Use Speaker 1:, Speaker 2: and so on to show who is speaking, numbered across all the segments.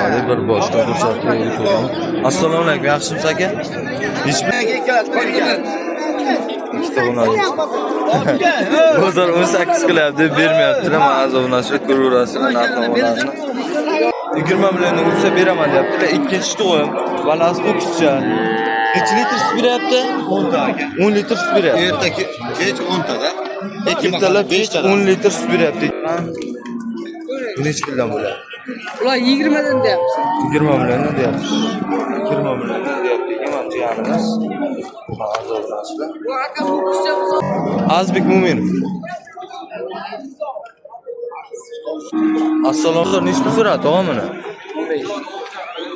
Speaker 1: Shodi bir boshqa ko'rsatib yuboraman. Assalomu alaykum, yaxshimisiz aka? İşte bunlar. Bozor 18 qilyapti, bermayaptilar. Men azoblanishga ko'raverasizlar narxlarini. 20 milliondan ursa beraman deyaptilar. Ikkinchi tug'im, balasi o'qishcha. Necha litr sut beryapti?
Speaker 2: 10 ta aka.
Speaker 1: 10 litr sut beryapti.
Speaker 2: Erta kech 10 tada.
Speaker 1: Ikkitalar 5 ta 10 litr sut beryapti. Bu necha puldan bo'ladi?
Speaker 3: Ular 20 dan deyapsiz.
Speaker 1: 20 milliondan deyapti. 20 milliondan deyapti. Imom jiyanimiz. Azoblanishlar.
Speaker 3: Bu aka o'qishcha
Speaker 1: Azbek Mo'minov. Assalomu alaykum. Nechta so'radi og'amini?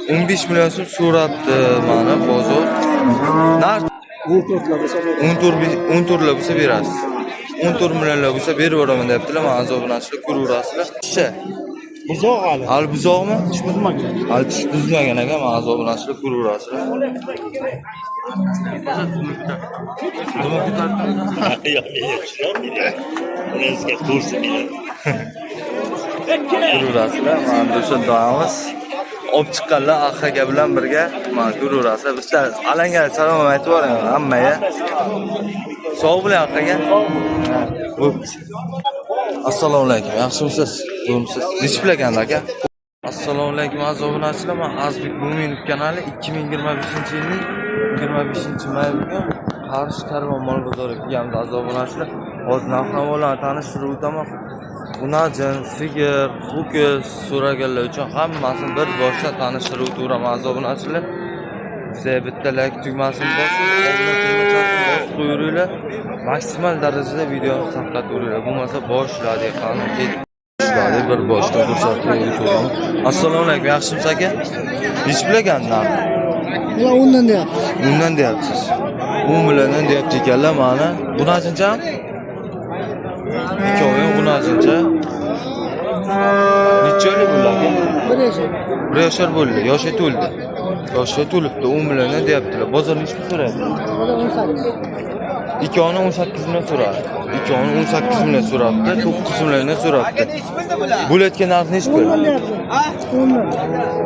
Speaker 1: 15 million so'm so'rabdi mana bozor. Narx 14 bo'lsa berasiz. 14 millionlar bo'lsa berib yuboraman deyaptilar. Men azoblanishga ko'raverasizlar. Isha.
Speaker 2: Buzoq hali.
Speaker 1: Hali buzoqmi?
Speaker 2: Tish buzmagan.
Speaker 1: Hali tish buzmagan ekan. Men azoblanishga ko'raverasizlar. Ko'raverasizlar. Mana o'sha doimiz olib chiqqanlar aka bilan birga mana ko'raverasizlar. Bitta alanga salom aytib yuboring hammaga. Sog' bo'ling akaga. Assalomu alaykum. Yaxshimisiz? Zo'rmisiz? Nechta pul ekan aka? Assalomu alaykum azobunachilar. Men Azbek Mo'minov kanali 2025-yilning 25-may kuni Qarshi Karvon mol bozoriga kelganmiz azobunachilar. Hozir narx-navolarni tanishtirib o'taman. Unajin, sigir, ho'kiz so'raganlar uchun hammasini bir boshlab tanishtirib o'tiraman azobunachilar. Sizga bitta like tugmasini bosib, obuna tugmachasini bosib qo'yinglar. Maksimal darajada videoni tarqataveringlar. Bo'lmasa boshlaydi qani ketishadi bir boshqa ko'rsatib o'tiraman. Assalomu alaykum, yaxshimisiz aka? Nech bilaganlar?
Speaker 3: Ular undan deyapsiz.
Speaker 1: Undan deyapsiz. 10 milliondan deyapti ekanlar mana. Buni achincha? Ikkovi buni achincha. Necha oylik bo'ladi?
Speaker 3: 1 yashar.
Speaker 1: 1 yashar bo'ldi, yoshi to'ldi. Yoshi to'libdi, 10 milliondan deyaptilar. Bozor nechta so'rayapti?
Speaker 3: 18.
Speaker 1: İkoni 18 million so'radi. İkoni 18 million so'rabdi, 9 milliondan so'rabdi. Bo'layotgan narx nechi pul?
Speaker 2: Ha?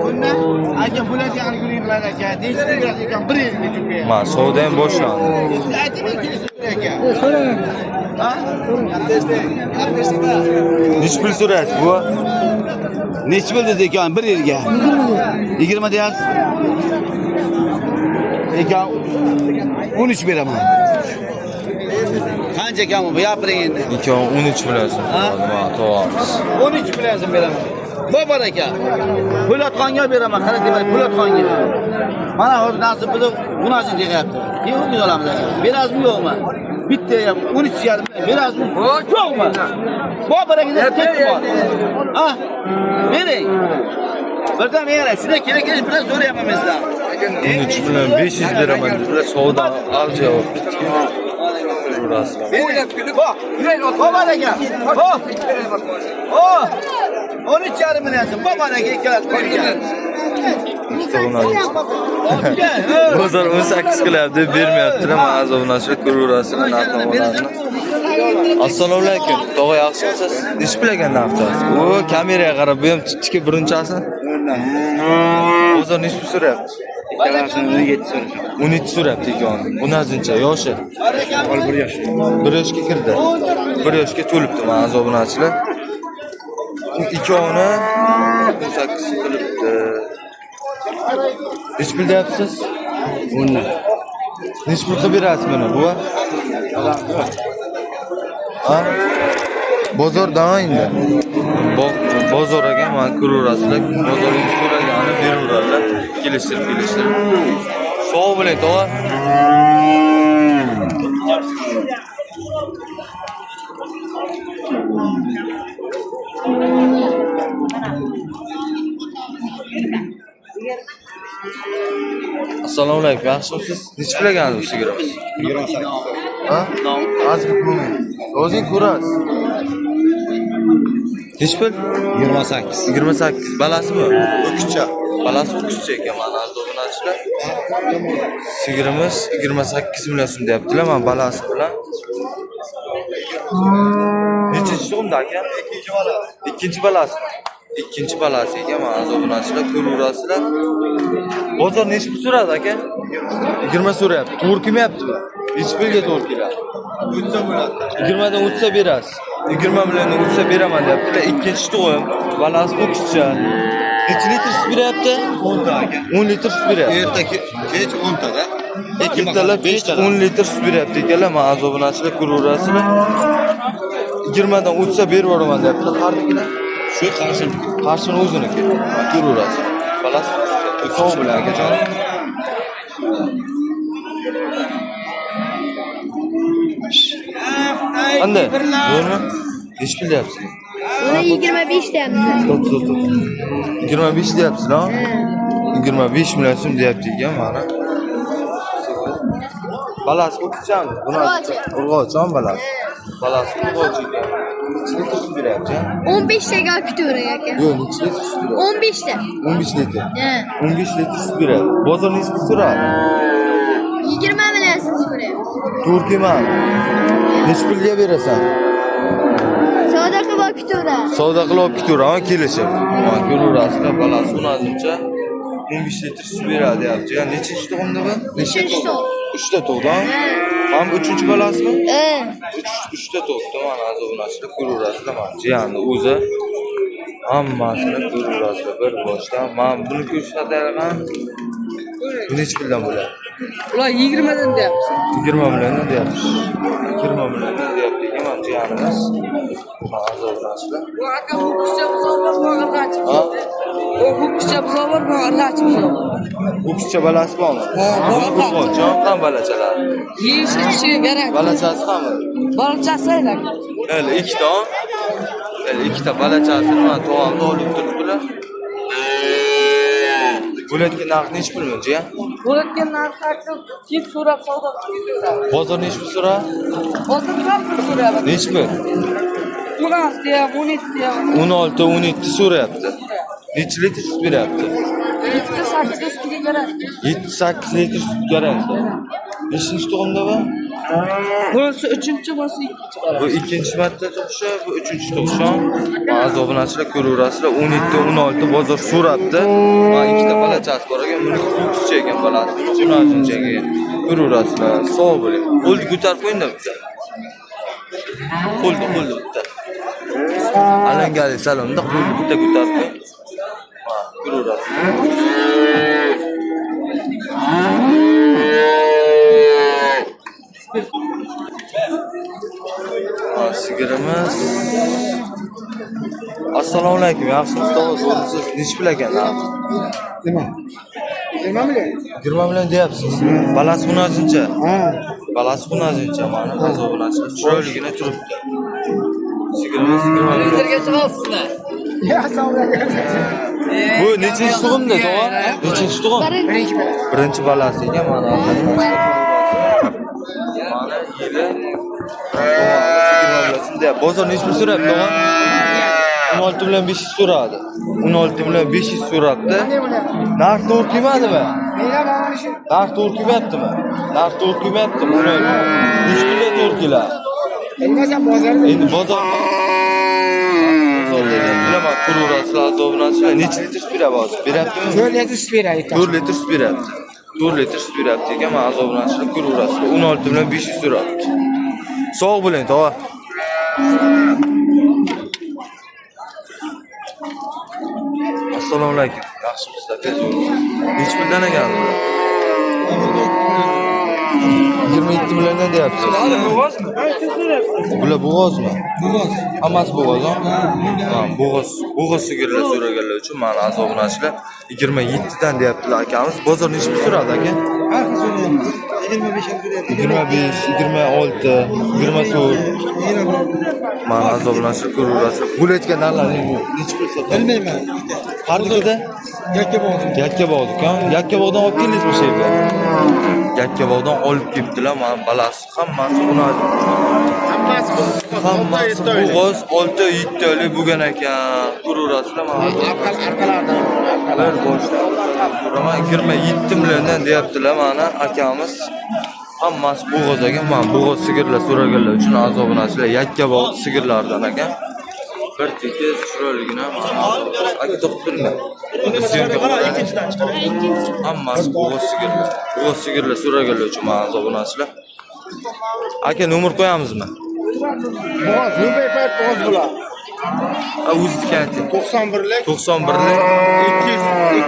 Speaker 2: Bundan aka bo'ladigan yuringlar aka. Nechta beradi ekan 1 yilga chunki.
Speaker 1: Ma savdo ham boshlandi.
Speaker 2: Aytib kelishdi aka.
Speaker 3: So'rang.
Speaker 2: Ha?
Speaker 1: Nechi pul so'rayapsiz bu?
Speaker 2: Nechi pul dedi ekan 1 yilga? 20 deyapsiz. Ekan 13 beraman. Qancha ekan bu? Gapiring endi.
Speaker 1: İkoni 13 million so'm. Ma to'g'rimiz.
Speaker 2: 13 million so'm beraman. Bobar aka. Po'latxonga beraman, qara debay Po'latxonga. Mana hozir nasib bo'lib, bunasini deyapti. Yo'q olamiz aka. Berasizmi yo'qmi? Bitta ham 13,5 berasizmi? Yo'qmi? Bobar aka ketdi bor. Ha? Bering. Birdan mera, shunday kerak bilan so'rayapman men sizdan.
Speaker 1: 13 million 500 beraman dedilar. Savdo avjiga bitdi. Ko'rasizlar.
Speaker 2: O'ylab kulib, bobar aka. Oh! 13,5 million so'm bobar aka ikkalasi qo'ygan.
Speaker 1: İşte bunlar. Bozor 18 qilyapti, bermayaptilar. Men azoblanishga ko'raverasizlar narxlarini. Assalomu alaykum. Tog'a yaxshimisiz? Nechta pul ekan narxchasi? O, kameraga qarab, bu ham tikka birinchisi. Bozor nechta pul so'rayapti?
Speaker 2: Ikkalasini 17 so'rasham.
Speaker 1: 17 so'rayapti ikkovini. Bunazincha yoshi.
Speaker 2: Hol 1 yosh.
Speaker 1: 1 yoshga kirdi. 1 yoshga to'libdi men azobunachilar. Ikkovini 18 qilibdi. Nech pul deyapsiz?
Speaker 2: 10 dan.
Speaker 1: Nech pul qilib berasiz buni bu? Ha? Bozordan endi. Bozorga men ko'raverasizlar. Bozorga so'ragani beraveradilar. Kelishtirib. Sog' bo'ling, tog'a. Assalomu alaykum, yaxshimisiz? Nechta bilagansiz sigirimiz?
Speaker 2: 28.
Speaker 1: Ha? Azbek Mo'minov. O'zing ko'rasiz. Nechta pul?
Speaker 2: 28.
Speaker 1: 28. Balasimi?
Speaker 2: O'qishcha.
Speaker 1: Balasi o'qishcha ekan mana azobunachilar. Sigirimiz 28 million so'm deyaptilar. Men balasi bilan. Nechinchi tug'imda aka? Ikkinchi balasi. ikkinchi balasi ekan. Mana obunachilar ko'raverasizlar. Bozor necha pul so'radi aka? 20 so'rayapti. To'g'ri kelmayaptimi? Hech pulga to'g'ri keladi. 20 dan o'tsa berasiz. 20 milliondan o'tsa beraman deyaptilar. Ikkinchi tug'im, balasi o'qishcha. Necha litr sut beryapti?
Speaker 2: 10 ta aka.
Speaker 1: 10 litr sut beryapti.
Speaker 2: Erta kech 10 ta da.
Speaker 1: Ertalab 10 litr sut beryapti ekanlar. Mana obunachilar ko'raverasizlar. 20 dan o'tsa berib yuboraman deyaptilar. Qardikilar.
Speaker 2: Shu qarshi.
Speaker 1: Qarshini o'ziniki. Ko'raverasiz. Balasi sog' bilan akajon. Qanday? Bo'lmi? Nech pul deyapsiz?
Speaker 4: Buni 25 deyapmiz.
Speaker 1: To'p. 25 deyapsiz, ha? 25 million so'm deyapti ekan, mana. Balasi ko'pchami? Buni urg'ochon balasi. Balasi urg'och ekan. Necha litr sut beryapti?
Speaker 4: 15 taga kutaveray aka.
Speaker 1: Yo'q, necha litr sut beryapti?
Speaker 4: 15 ta.
Speaker 1: 15 litr.
Speaker 4: Ha.
Speaker 1: 15 litr sut beryapti. Bozor necha pul so'radi?
Speaker 4: 20 million so'rayapti.
Speaker 1: Turkiman. Necha pulga berasan?
Speaker 4: Savdo qilib kutaveray.
Speaker 1: Savdo qilib olib ketaveraman, kelishib. Mana ko'raverasizlar, balasi unazimcha 15 litr sut beradi deyapti. Ya nechinchi tug'imda bu?
Speaker 4: Uchinchi tug'im.
Speaker 1: 3 ta tug'di. Ham 3-chi balasimi?
Speaker 4: Ha.
Speaker 1: 3 ta tug'di. Mana obunachilar ko'raverasizlar, mana jiyanni o'zi hammasini ko'raverasizlar bir boshdan. Men buni ko'rsatayman. Bu necha puldan bo'ladi?
Speaker 3: Ular 20 dan deyapti.
Speaker 1: 20 milliondan deyapti. 20 milliondan deyapti ekan, mana jiyanimiz. Mana obunachilar.
Speaker 3: Bu aka bu kichik bozor bor, qaçib.
Speaker 1: Ha?
Speaker 3: Bu kichik bozor bor, qaçib.
Speaker 1: Bu kichik balasi bormi? Bu qo'chon ham balachalar.
Speaker 3: Yeyish ichiga kerak.
Speaker 1: Balachasi hammi?
Speaker 3: Balachasi aylar.
Speaker 1: Hali ikkita. Hali ikkita balachasini mana to'g'amda olib turibdilar. Bo'layotgan narx nechi pul jiya?
Speaker 3: Bo'layotgan narxni kelib so'rab savdo qilib.
Speaker 1: Bozor nechi pul so'ra?
Speaker 3: Hozir ham pul so'rayapti.
Speaker 1: Nechi pul?
Speaker 3: 16 deyap, 17 deyap.
Speaker 1: 16, 17 so'rayapti. Necha litr sut beryapti?
Speaker 3: 8 kg kerak.
Speaker 1: 7-8 litr sut kerakdi. Beshinchi tug'imda bu?
Speaker 3: Bunisi 3-chi, bunisi 2-chi.
Speaker 1: Bu ikkinchi marta tug'ishi, bu uchinchi tug'ishon. Mana obunachilar ko'raverasizlar, 17-16 bozor so'rabdi. Mana ikkita balachasi bor ekan, buni ko'kcha ekan balasi, buni unajinchaga. Ko'raverasizlar, sog' bo'ling. Qo'lni ko'tarib qo'yingda bitta. Qo'lni bitta. Alangali salonda qo'lni bitta ko'tarib qo'ying. Mana ko'raverasizlar. Sigirimiz. Assalomu alaykum. Yaxshimisiz? To'g'risiz. Nechi pul ekan?
Speaker 3: Nima? 20 million.
Speaker 1: 20 million deyapsiz. Balasi bunaqancha.
Speaker 3: Ha.
Speaker 1: Balasi bunaqancha. Mana hozir bunaqancha. Chiroyligina turibdi. Sigirimiz 20 million.
Speaker 3: Sizlarga chiqyapsizlar. Ya savdolar.
Speaker 1: Bu nechinchi tug'imda, to'g'ri? Nechinchi tug'im? Birinchi balasi ekan mana. Mana yili. Bozor nechi pul so'rayapti, to'g'ri? 16 million 500 so'radi. 16 million 500 so'rabdi. Narx to'g'ri kelmadimi? Narx to'g'ri kelmayaptimi? Narx to'g'ri kelmayaptimi? Nechi pulga to'g'ri keladi? Endi bozor bilaman, ko'raverasizlar, obunachilar. Necha litr sut beryapti? Beryaptimi?
Speaker 3: 4 litr sut beryapti.
Speaker 1: 4 litr sut beryapti. 4 litr sut beryapti ekan, mana obunachilar ko'raverasizlar. 16 million 500 so'rabdi. Sog' bo'ling, tog'a. Assalomu alaykum. Yaxshimisizlar? Nechi puldan ekan? 27 milliondan deyapsiz. Bular bo'g'ozmi?
Speaker 2: Bo'g'oz.
Speaker 1: Hammasi bo'g'oz-a? Ha, bo'g'oz. Bo'g'oz sigirlar so'raganlar uchun mana obunachilar 27 dan deyaptilar akamiz. Bozor nechi pul so'radi aka?
Speaker 2: Har xil so'rayapmiz. 25 ham so'rayapti.
Speaker 1: 25, 26, 24. Mana obunachilar ko'raverasizlar. Bo'layotgan narxlar nechi pul sotadi?
Speaker 2: Bilmayman.
Speaker 1: Qardigida? Yakkabog'dan. Yakkabog'dan olib keldingizmi shu yerga? Yakkabog'dan olib kelibdilar. Mana balasi hammasi unadi. Hammasi bo'g'oz 6-7 oylik bo'lgan ekan. Ko'raverasizlar mana.
Speaker 2: Arqalardan.
Speaker 1: Bir boshdan so'raman 27 milliondan deyaptilar mana akamiz. Hammasi bo'g'oz ekan. Mana bo'g'oz sigirlar so'raganlar uchun obunachilar Yakkabog' sigirlardan ekan. Bir tekiz chiroyligina aka to'qtirma. Syomka qiladi. Hammasi bo'g'iz sigirlar. Bo'g'iz sigirlar so'raganlar uchun ma'lum obunachilar. Aka nomer qo'yamizmi?
Speaker 5: Boğaz, Nubey Payet Boğaz bular.
Speaker 1: O'ziniki ayting.
Speaker 5: 91'lik,
Speaker 1: 91lik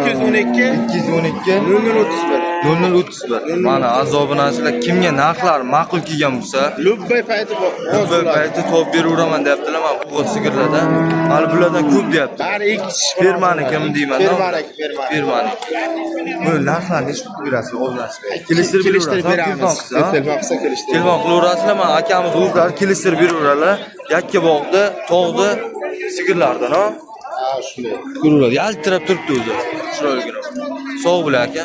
Speaker 5: 212,
Speaker 1: 212
Speaker 5: 0031.
Speaker 1: 0031. Mana azobunachilar kimga narxlar ma'qul kelgan bo'lsa,
Speaker 5: Nubey Payet Boğaz
Speaker 1: bu
Speaker 5: bular.
Speaker 1: payti top beruveraman deyaptilar. Men bu sigirlarda hali bulardan ko'p deyapti.
Speaker 5: Bari ikki kishi.
Speaker 1: Firmaniki deyman.
Speaker 5: Firmaniki.
Speaker 1: Firmaniki. Bu narxlarni hech pul berasiz o'zlashga. Kelishtirib
Speaker 5: Kelishtirib beramiz. Telefon qilsa kelishtirib.
Speaker 1: Telefon qilaverasizlar, men akamiz o'zlari kelishtirib beraveradilar. Yakka bog'da, tog'da sigirlardan, ha?
Speaker 5: Ha, shunday.
Speaker 1: Ko'radi, yaltirab turibdi o'zi. Chiroyligina. Sog' bo'ling aka.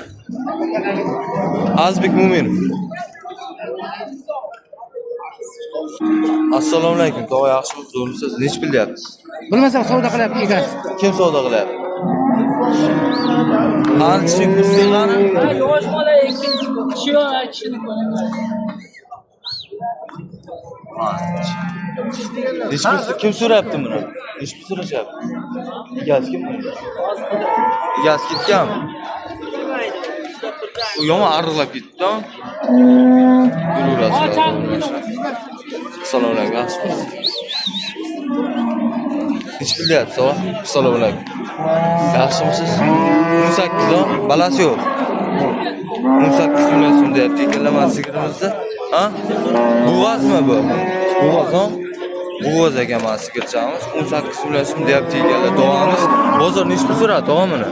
Speaker 1: Azbek Mo'minov. Assalomu alaykum. Tog'a yaxshimi? Zo'rmisiz? Nech pul deyapsiz?
Speaker 6: Bilmasam savdo qilyapti egasi.
Speaker 1: Kim savdo qilyapti? Qancha kursi qani?
Speaker 3: Yosh bola kishi aytishini ko'raman.
Speaker 1: Nech pul kim so'rayapti buni? Nech pul so'rashyapti? Egasi kim? Egasi ketganmi? U yomon arriqlab ketdi-da. Yuraverasiz. Assalomu alaykum. Yaxshimisiz? Nech pul deyapsiz, ava? Assalomu alaykum. Yaxshimisiz? 18 o'n, balasi yo'q. 18 million so'm deyapti ekanlar mana sigirimizda. Ha? Bo'g'azmi bu? Bo'g'az-a? Bo'g'az ekan mana sigirchamiz. 18 million so'm deyapti ekanlar. Tog'amiz bozor nech pul so'radi tog'a mana?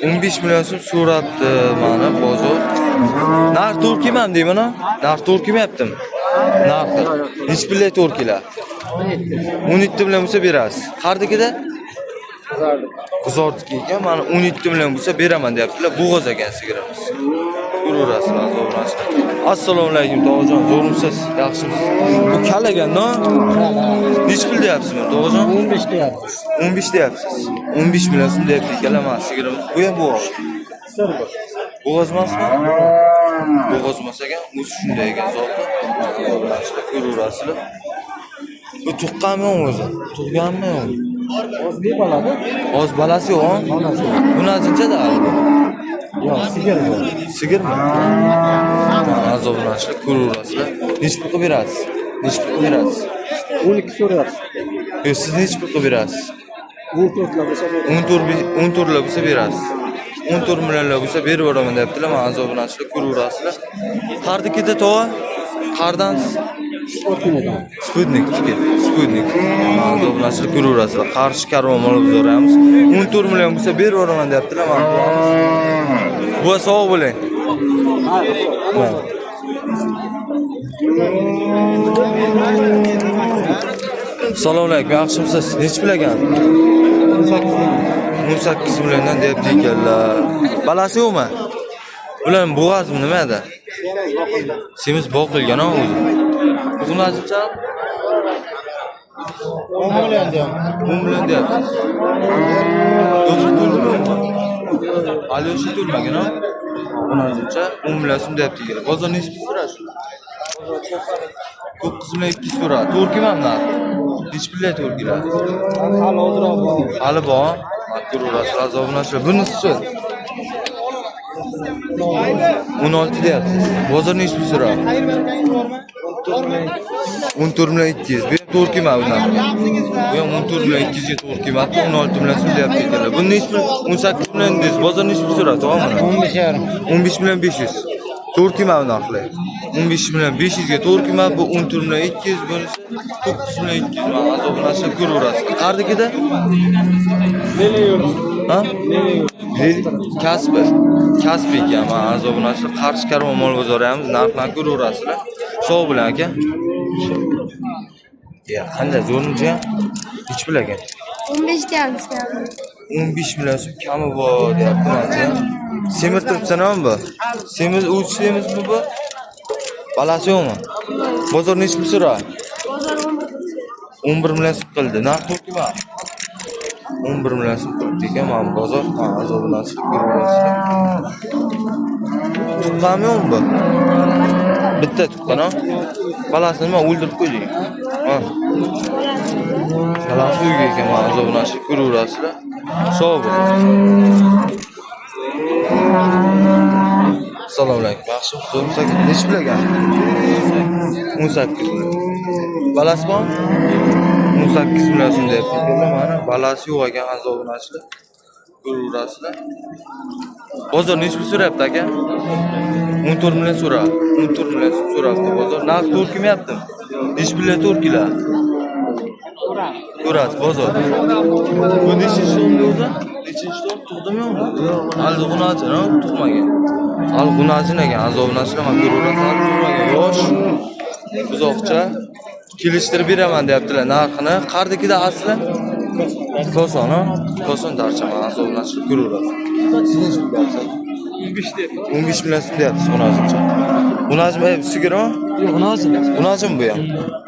Speaker 1: 15 million so'm so'rabdi mana bozor. Narx to'g'ri kelmadi deyman, ha? Narx to'g'ri kelmayaptimi? Narxi. Nech pulga to'g'ri keladi? 17 million bo'lsa berasiz. Qardikida? Qizordik ekan, mana 17 million bo'lsa beraman deyaptilar. Bo'g'oz ekan sigirimiz. Ko'raverasizlar, zo'rmasiz. Assalomu alaykum tog'ajon, zo'rmisiz? Yaxshimisiz? Bu kalagan-da? Nech pul deyapsiz buni tog'ajon?
Speaker 6: 15 deyapmiz.
Speaker 1: 15 deyapsiz. 15 million so'm deyapti ekanlar mana sigirimiz. Bu ham bo'g'oz. Bo'g'oz emasmi? Bo'g'oz emas ekan, o'zi shunday ekan zoti. Ko'raverasizlar. Bu tuqqanmi o'zi? Tug'ganmi o'zi?
Speaker 6: O'zbek bolada?
Speaker 1: Oz balasi yo'q, ha?
Speaker 6: Bolasi.
Speaker 1: Buni achinchada hali.
Speaker 6: Yo'q, sigir bu.
Speaker 1: Sigirmi? Azoblanishlar ko'raverasizlar. Nech pul qilib berasiz? Nech pul qilib berasiz?
Speaker 6: 12 so'rayapti.
Speaker 1: Siz nech pul qilib berasiz?
Speaker 6: 14 lar bo'lsa
Speaker 1: 14 lar bo'lsa berasiz. 14 millionlar bo'lsa berib yuboraman deyaptilar. Men azoblanishlar ko'raverasizlar. Qardikida tog'a? Qardansiz? Sputnik. Azoblanishlar ko'raverasizlar. Qarshi karvon olib boramiz. 14 million bo'lsa berib yuboraman deyaptilar. Men bu sog' bo'ling. Assalomu alaykum. Yaxshimisiz? Nech pul ekan? 18 milliondan deyapti ekanlar. Balasi yo'qmi? Ular bo'g'azmi nima edi? Semiz boqilgan o'zi. Buni ajibcha
Speaker 5: 10 milyon diyorum.
Speaker 1: 10 million deyapti. Yo'q, to'lmayapti. Alyoshi to'lmagan, ha? Buni ajibcha 10 million so'm deyapti ekanlar. Bozor nech pul so'rash? 9 million 2 so'ra. To'g'ri kelmadi. Nech pulga to'g'ri keladi?
Speaker 6: hali ozroq bor.
Speaker 1: Hali bor. Ko'raverasiz, azoblanishlar. Bunisi 16 deyapsiz. Bozor nech pul so'radi? 14 million 200. Bu to'g'ri kelmadi bundan. Bu ham 14 million 200 ga to'g'ri kelmadi. 16 million so'm deyapti ekanlar. Bu nech pul? 18 million deysiz. Bozor nech pul so'radi? To'g'rimi? 15 million 500. To'g'ri kelmadi narxlar. 15 million 500 ga to'g'ri kelmadi. Bu 14 million 200 bo'lsa 9 million 200. Mana azoblanishlar ko'raverasiz. Qardikida? Ha? Kasb ekan. Mana azoblanishlar Qarshi karvon mol bozorimiz narxlarni ko'raverasizlar. Sog' bo'ling aka. Ya, qanday zo'rmicha? Nech pul ekan?
Speaker 4: 15 deyapmiz.
Speaker 1: 15 million so'm kami bor deyapti mana. Semirtiribsan-a bu? Semiz uch semizmi bu? Balasi yo'qmi? Bozor nech pul so'radi?
Speaker 4: Bozor
Speaker 1: 11 million so'm qildi. Narx to'g'rimi? 11 million so'm qildi ekan mana bozor. Ha, azoblanishib ko'rasizlar. Tuqqanmi yo'qmi bu? Bitta tuqqan, ha? Balasini nima o'ldirib qo'yding? Ha. Kalasi uyga ekan mana zovnashib ko'raverasizlar. Sog' bo'ling. Assalomu alaykum. Yaxshi so'msak nech pul ekan? 18 million. Balasi bormi? 18 million so'm deyapti. Mana balasi yo'q ekan azoblanashlar. Ko'raverasizlar. Bozor nech pul so'rayapti aka? 14 million so'rab. 14 million so'rabdi bozor. Narx to'g'ri kelmayaptimi? Nech pullar to'g'ri keladi? Ko'rasiz bozor. Bu nechinchi so'mda o'zi? Nechinchi so'm tug'dimi yo'qmi? Hali g'unajin, ha? Tug'magan. Hali g'unajin ekan, azoblanishlar ham ko'raverasiz, hali tug'magan. Yosh. Buzoqcha. Kelishtirib beraman deyaptilar narxini. Qardikida asli? Koson, ha? Koson darchaman, azoblanishlar ko'raverasiz. Siz nech pul berasiz? 15 million so'm deyapsiz g'unajincha. G'unajin sigirmi?
Speaker 6: Yo'q, nozim.
Speaker 1: G'unajin bu ham.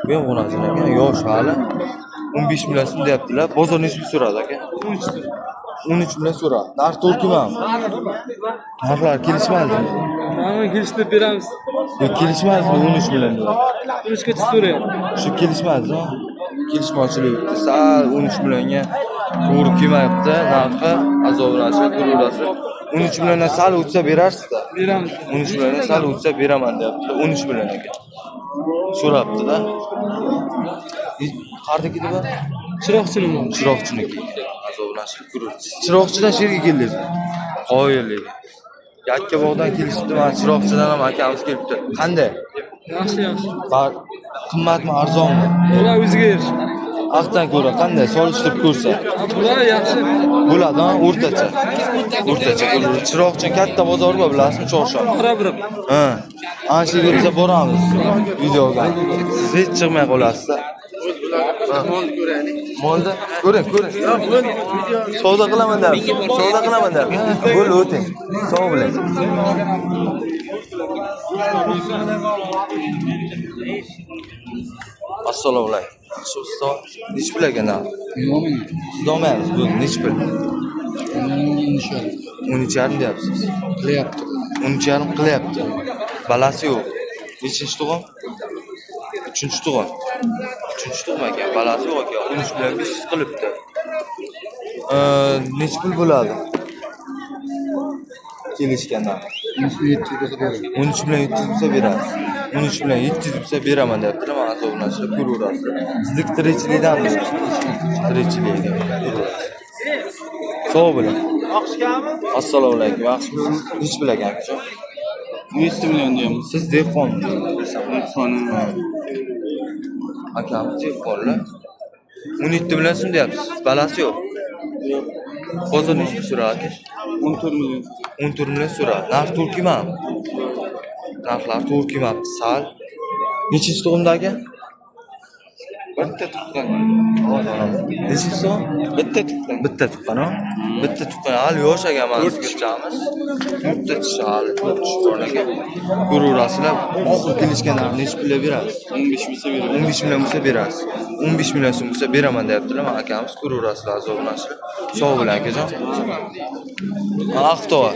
Speaker 1: Bu ham g'unajin ekan, yosh hali. 15 million so'm deyaptilar. Bozor nech pul so'radi aka? 13 million so'radi. Narx to'g'ri kelmadimi? Narxlar kelishmadimi?
Speaker 6: Mana kelishtirib beramiz.
Speaker 1: Yo'q, kelishmadimi 13 million deyapti.
Speaker 6: 13gacha so'rayapti.
Speaker 1: Shu kelishmadimi? Kelishmovchilik o'tdi. Sal 13 millionga to'g'ri kelmayapti. Narxi azoblanishlar ko'raverasizlar. 13 milliondan sal o'tsa berarsiz-da.
Speaker 6: Beramiz.
Speaker 1: 13 milliondan sal o'tsa beraman deyapti. 13 million ekan. So'rabdi-da. Qardikida bor?
Speaker 6: Chiroqchimi?
Speaker 1: Chiroqchiniki. Azoblanishib ko'rasiz. Chiroqchidan sherga keldingiz. Qoyillik. Yakkabog'dan kelishibdi, mana Chiroqchidan ham akamiz kelibdi. Qanday?
Speaker 6: Yaxshi, yaxshi.
Speaker 1: Bar qimmatmi, arzonmi?
Speaker 6: Bular o'ziga yarasha.
Speaker 1: Aqdan ko'ra qanday solishtirib ko'rsa?
Speaker 6: Bular yaxshi.
Speaker 1: Bo'ladi, ha, o'rtacha. O'rtacha bo'ladi. Chiroqchi katta bozor bor, bilasizmi, Chorshanba?
Speaker 6: Birab.
Speaker 1: Ha. Ana shu yerga biza boramiz videoga. Siz hech chiqmay qolasiz-da. Molda ko'ring. Savdo qilaman deb. Savdo qilaman deb. Bo'l o'ting. Sog' bo'ling. Assalomu alaykum. Shu usto nech pul ekan? Siz olmayapsiz, bu nech pul? 13,5 deyapsiz.
Speaker 5: Qilyapti.
Speaker 1: 13,5 qilyapti. Balasi yo'q. Nechinchi tug'im? 3-tug'im. 3-tug'im ekan, balasi yo'q ekan. 13 bilan 500 qilibdi. Nech pul bo'ladi? Kelishganda. 13 bilan 700 bo'lsa berasiz. 13 bilan 700 bo'lsa beraman deyaptilar. Men azoblanishib ko'raverasiz. Sizlik tirikchilikdanmi? Tirikchilik ekan. Ko'raverasiz. Sog' bo'ling. Assalomu alaykum. Yaxshimisiz? Nech pul ekan?
Speaker 5: 7 million deyapmiz.
Speaker 1: Siz dehqonmi?
Speaker 5: Dehqonim.
Speaker 1: Akamiz dehqonlar. 17 million so'm deyapsiz. Balasi yo'q. Bozor nech pul so'radi?
Speaker 5: 14 million.
Speaker 1: 14 million so'radi. Narx to'g'ri kelmadimi? Narxlar to'g'ri kelmabdi. Sal. Nechinchi tug'imda aka?
Speaker 5: Bitta tuqqan.
Speaker 1: Nechinchi tug'im?
Speaker 5: Bitta tuqqan.
Speaker 1: Bitta tuqqan, ha? Bitta tuqqan. Hali yosh ekan mana sigirchamiz. 4 ta tishi hali, 4 tishi bor ekan. Ko'raverasizlar. Oxir kelishganda nech pulga berasiz?
Speaker 5: 15 bo'lsa beramiz.
Speaker 1: 15 million bo'lsa berasiz. 15 million so'm bo'lsa beraman deyaptilar. Men akamiz ko'raverasizlar, azoblanishlar. Sog' bo'ling akajon. Aqtova.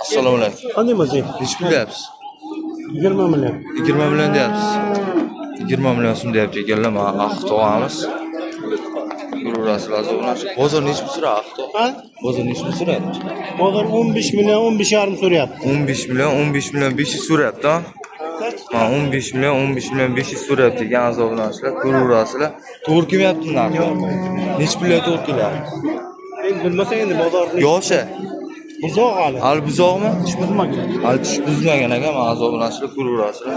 Speaker 1: Assalomu alaykum.
Speaker 6: Qanday bo'lsa?
Speaker 1: Nech pul deyapsiz?
Speaker 6: 20 million.
Speaker 1: 20 million deyapsiz. 20 million so'm deyapti ekanlar. Men Aqtovamiz. Ko'raverasizlar, azoblanishlar. Bozor nech pul so'rayapti Aqtov?
Speaker 6: Ha?
Speaker 1: Bozor nech pul so'rayapti?
Speaker 6: Hozir 15 million, 15,5 so'rayapti.
Speaker 1: 15 million 500 so'rayapti, ha? Ha, 15 million 500 so'rayapti ekan, azoblanishlar. Ko'raverasizlar. To'g'ri kelmayapti narxi. Nech pulga to'g'ri keladi?
Speaker 6: Endi bilmasang endi bozorni.
Speaker 1: Yoshi.
Speaker 6: Buzoq hali.
Speaker 1: Hali buzoqmi?
Speaker 6: Ish buzmagan.
Speaker 1: Hali tish buzmagan ekan, men azoblanishlar ko'raverasizlar.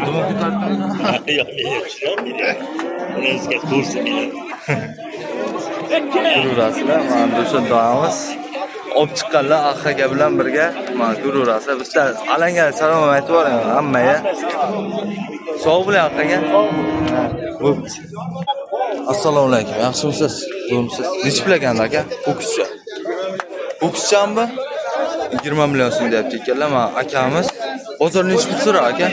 Speaker 1: Nima ko'raverasizlar, mana o'sha doimiz olib chiqqanlar aka bilan birga mana ko'raverasizlar. Bitta alanga salom aytib yuboring hammaga. Sog' bo'ling akaga. Bo'pti. Assalomu alaykum. Yaxshimisiz? Bo'lmisiz? Nech pul ekan aka? Ho'kizcha. Ho'kizchami? 20 million so'm deyapti ekanlar. Men akamiz bozor nech pul so'rar aka?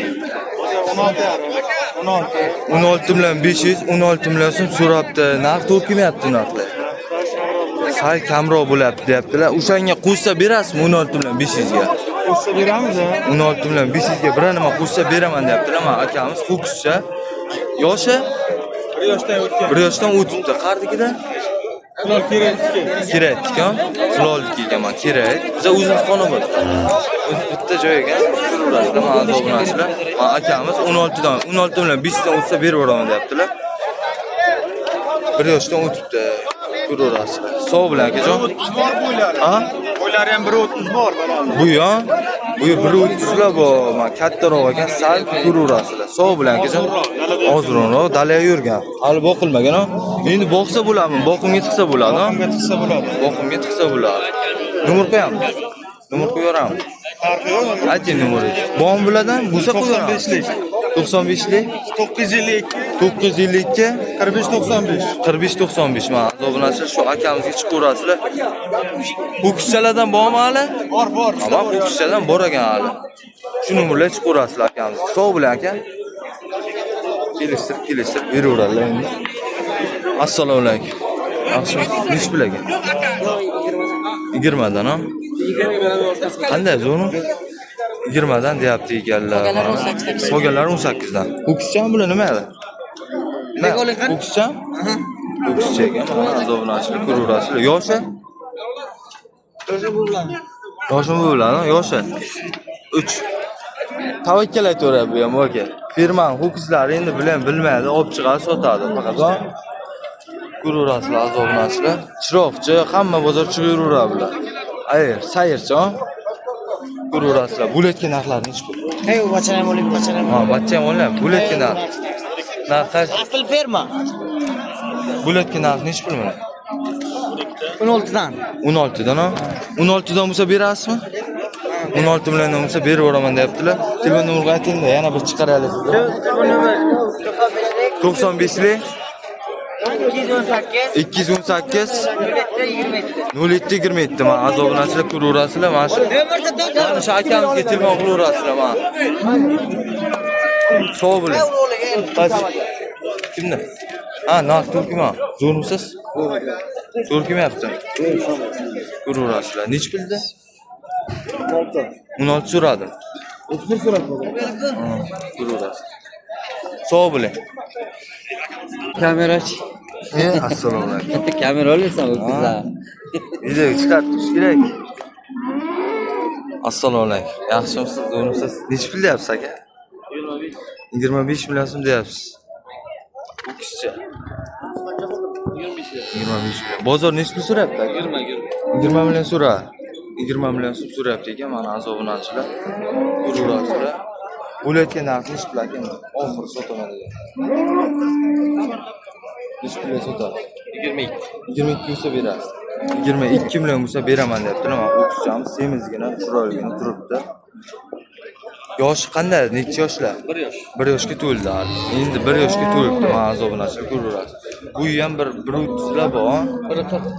Speaker 1: 16 million 500, 16 million so'm so'rabdi. Narx to'g'ri kelmayapti narxlar. Sal kamroq bo'lyapti deyaptilar. O'shanga qo'shsa berasizmi 16 million 500 ga?
Speaker 6: Qo'shsa beramiz.
Speaker 1: 16 million 500 ga bir nima qo'shsa beraman deyaptilar. Men akamiz ho'kizcha Yoshi?
Speaker 6: 1 yoshdan o'tgan.
Speaker 1: 1 yoshdan o'tibdi. Qardigida?
Speaker 6: Ular kerak.
Speaker 1: Kerak-ku. Sulollik ekan, kerak. Biz o'zimiz xona bor. O'z bitta joyiga turiblar. Mana obunachilar. Mana akamiz 16 dan 16 bilan 5 dan o'tsa berib yuboraman deyaptilar. 1 yoshdan o'tibdi. Ko'rasizlar. Sog' bilan akajon. Ha?
Speaker 6: Bo'ylari ham 1.30 bor mana.
Speaker 1: Bu ya. Bu 1.30 lar bor. Mana kattaroq ekan, sal ko'rasizlar. Sog' bilan akajon. Ozroqroq dalaya yurgan. Hali boqilmagan-a? Endi boqsa bo'ladimi? Boqimga tiqsa bo'ladi-a?
Speaker 6: Boqimga tiqsa bo'ladi.
Speaker 1: Boqimga tiqsa bo'ladi. Nomer qo'yamiz. Nomer qo'yaveramiz.
Speaker 6: Farqi yo'q.
Speaker 1: Ayting nomeringizni. Bom biladan bo'lsa qo'yaveramiz. 95lik
Speaker 6: 952
Speaker 1: 952
Speaker 6: 4595.
Speaker 1: 4595 mana obunachilar shu akamizga chiqaverasizlar. Ho'kizchalardan bormi hali?
Speaker 6: Bor.
Speaker 1: Mana ho'kizchalardan bor ekan hali. Shu nomerlar chiqaverasizlar akamiz. Sog' bilan aka. Kelishtirib beraveradilar endi. Assalomu alaykum. Yaxshimisiz? Nech pul ekan? 20 dan, ha? Qanday zo'rmi? 20 dan deyapti ekanlar. Qolganlar 18 dan. Ho'kizchami bular nima edi? Ho'kizcha? Ho'kizcha ekan. Mana obunachilar ko'raverasizlar. Yoshi? Yoshim bu bilan, yoshi. 3. Tavakkal aytaveradi bu ham aka. Firman ho'kizlari endi bilmaydi, olib chiqadi, sotadi faqat. Ko'raverasizlar obunachilar. Chiroqchi, hamma bozor chiqib yuraveradi bular. Sayrchi, ko'raverasizlar. Buletga narxlari nech pul?
Speaker 2: Hey, bacham oling.
Speaker 1: Ha, bacham oling. Buletga narx. Narx
Speaker 2: Asl ferma.
Speaker 1: buletga narx nech pul mana?
Speaker 2: 16 dan.
Speaker 1: 16 dan, ha? 16 dan bo'lsa berasizmi? 16 milliondan bo'lsa berib yuboraman deyaptilar. Telefon nomerini ayting-da, yana bir chiqaraylik.
Speaker 2: Telefon nomer
Speaker 1: 95lik
Speaker 2: 218
Speaker 1: 218 0727 mana obunachilar ko'raverasizlar. Mana shu akamizga telefon qilaverasizlar mana. Sog' bo'ling. Kimda? Ha, narx Turkiman. Zo'rmisiz? Turkimayapti. Ko'raverasizlar. Nech pulda? 16 so'radim.
Speaker 6: 31 so'radi.
Speaker 1: Ko'raverasiz. Sog' bo'ling.
Speaker 2: Kamerachi.
Speaker 1: Assalomu alaykum.
Speaker 2: Kamera olasan o'zingizlar.
Speaker 1: Video chiqartirish kerak. Assalomu alaykum. Yaxshimisiz, zo'rmisiz? Nech pul deyapsiz aka? 25 million so'm deyapsiz. Ho'kizcha. 25 million. Bozor nech pul so'rayapti aka? 20 million so'radi. 20 million so'm so'rayapti ekan, mana azobunachilar. Ko'raverasizlar. Bo'layotgan narx nech pul aka? Oxiri sotaman degan. Nech pulga sotadi? 22 bo'lsa berasiz. 22 million bo'lsa beraman deyaptilar. Mana o'qishamiz semizgina, chiroyligina turibdi. Yoshi qanday? Necha yoshlar? 1 yosh. 1 yoshga to'ldi hali. Endi 1 yoshga to'libdi. Mana azobunachilar ko'raverasiz. Bu ham 1.30 lar bor.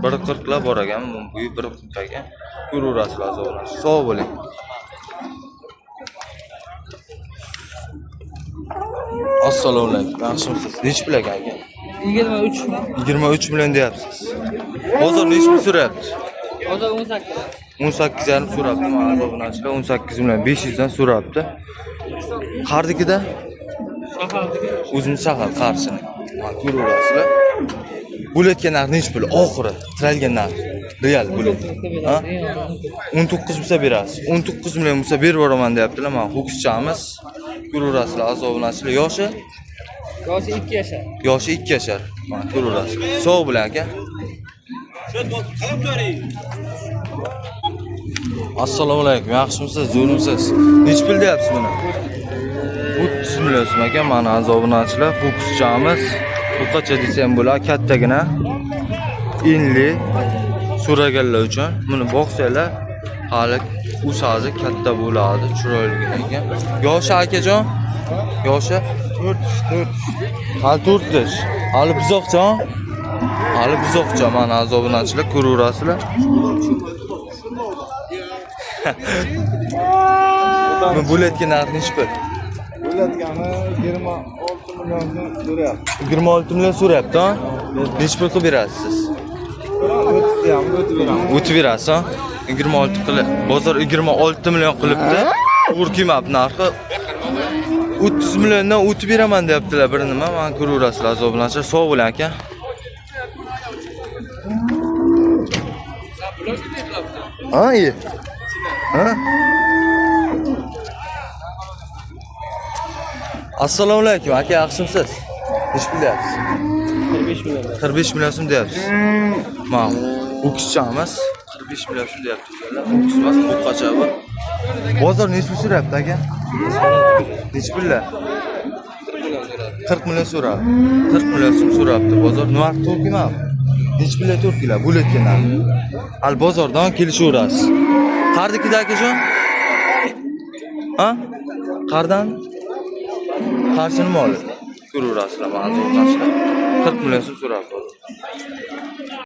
Speaker 1: 1.40 lar bor ekan. Bu 1.40 ekan. Ko'raverasizlar azobunachilar. Sog' bo'ling. Assalomu alaykum. Yaxshimisiz? Nech pul aka?
Speaker 3: 23.
Speaker 1: 23 million deyapsiz. Bozor nech pul so'rayapti?
Speaker 3: Bozor 18.
Speaker 1: 18,5 so'rabdi. Mana azobunachilar 18 million 500 dan so'rabdi. Qardikida? O'zimiz shahar Qarshini. Mana ko'raverasizlar. Bo'layotgan narx nech pul? Oxiri tiralgan narx. Real bo'lat. Ha? 19 bo'lsa berasiz. 19 million bo'lsa berib yuboraman deyaptilar. Mana ho'kizchamiz. Ko'raverasizlar azobunachilar. Yoshi?
Speaker 3: Yoshi 2 yashar.
Speaker 1: Yoshi 2 yashar. Mana ko'raverasiz. Sog' bo'ling aka. Assalomu alaykum. Yaxshimisiz? Zo'rmisiz? Nech pul deyapsiz buni? 30 million so'm ekan. Mana azobunachilar, ho'kizchamiz. Buqacha desam bo'ladi, kattagina. Inli so'raganlar uchun buni boqsanglar, hali o'sadi, katta bo'ladi, chiroyligina ekan. Yoshi akajon? Yoshi 4. Hali 4. Hali buzoqcha. Hali buzoqcha. Mana azobunachilar ko'raverasizlar. Bu bo'layotgan narx nech pul?
Speaker 6: Bo'layotgani 26 milliondan so'rayapti.
Speaker 1: 26 million so'rayapti, ha? Nech pul qilib berasiz siz? O'tib berasiz, ha? 26 qilib. Bozor 26 million qilibdi. To'g'ri kelmabdi narxi. 30 milliondan o'tib beraman deyaptilar bir nima. Men ko'raverasizlar aziz obunachilar. Sog' bo'ling aka. Ha, iyi. Ha? Assalomu alaykum aka, yaxshimisiz? Nech bilyapsiz? 45 million so'm deyapsiz. Ma'lum. Bu kichik emas. 45 million so'm deyapti. Bu kichik emas, bu qacha bu. Bozor nech pul so'rayapti aka? Nech pullar? 40 million so'radi. 40 million so'm so'rabdi. Bozor nima to'rkima? Nech pullar to'rkilar? Bo'layotgan. Al bozordan kelishaverasiz. Qardikida akajon? Ha? Qardan? Qarshi nima oladi? Ko'raverasizlar, ma'lum. 40 million so'm so'rabdi.